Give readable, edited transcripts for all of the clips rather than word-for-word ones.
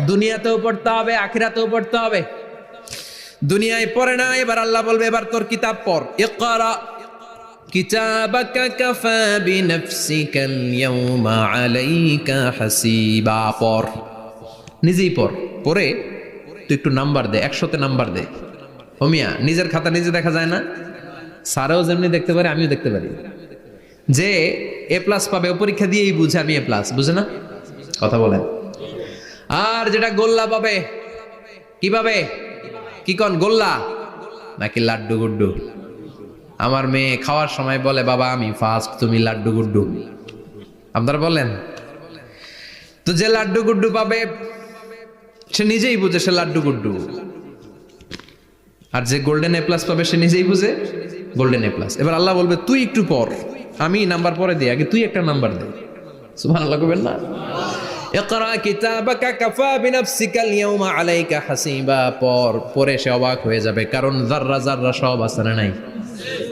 দুনিয়াতেও পড়তে হবে, আখিরাতেও পড়তে হবে। দুনিয়ায় পড়ে না, এবার আল্লাহ বলবে এবার তোর কিতাব পড়। ইকরা কিতাবাকা কাফা বিনাফসিকাল ইয়াউমা আলাইকা হাসিবা। পড়, নিজেই পড়, পড়ে তুই একটু নাম্বার দে, 100তে নাম্বার দে। হোমিয়া, নিজের খাতা নিজে দেখা যায় না? স্যারেও যেমনি দেখতে পারে, আমিও দেখতে পারি। যে এ প্লাস পাবে ও পরীক্ষা দিয়েই বুঝে আমি এ প্লাস, বুঝে না? কথা বলেন। আর যেটা গোল্লা পাবে, কি পাবে? কি কন, গোল্লা নাকি লাড্ডু গুড্ডু? আমার মেয়ে খাওয়ার সময় বলে, বাবা আমি ফার্স্ট, তুমি লাড্ডু গুড্ডু। আপনারা বলেন তো, যে লাড্ডু গুড্ডু পাবে সে নিজেই বুঝে সে লাড্ডু গুড্ডু। আর যে গোল্ডেন এ প্লাস পাবে সে নিজেই বুঝে গোল্ডেন এ প্লাস। এবার আল্লাহ বলবে তুই একটু পর, আমি নাম্বার পরে দিই, আগে তুই একটা নাম্বার দে। সুবহানাল্লাহ কইবেন না? ইকরা কিতাবাকা কাফা বিনাফসিকাল ইয়াউমা আলাইকা হাসিবা। পরে সে অবাক হয়ে যাবে, কারণ যাররা যাররা সব আছে না নাই?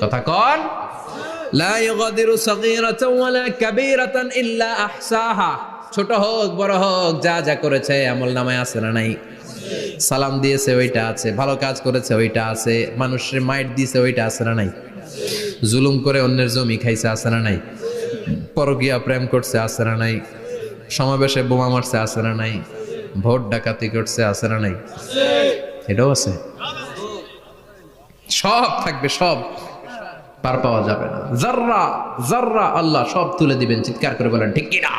কথা কন। লা ইগাদিরু সাগীরাতান ওয়ালা কাবীরাতান ইল্লা আহসাহা। ছোট হোক বড় হোক, যা যা করেছে আমলনামায় আছে না নাই? সালাম দিয়েছে ওইটা আছে, ভালো কাজ করেছে ওইটা আছে, মানুষের মাইট দিয়েছে ওইটা আছে না নাই? জুলুম করে অন্যের জমি খাইছে আছে না নাই? পরকীয়া প্রেম করছে আছে না নাই? সমাবেশে বোমা মারছে আছে না নাই? ভোট ডাকাতি করছে আছে না নাই? এটাও আছে। সব থাকবে, সব পার পাওয়া যাবে না। যাররা যাররা আল্লাহ সব তুলে দিবেন। চিৎকার করে বলেন ঠিক কিনা?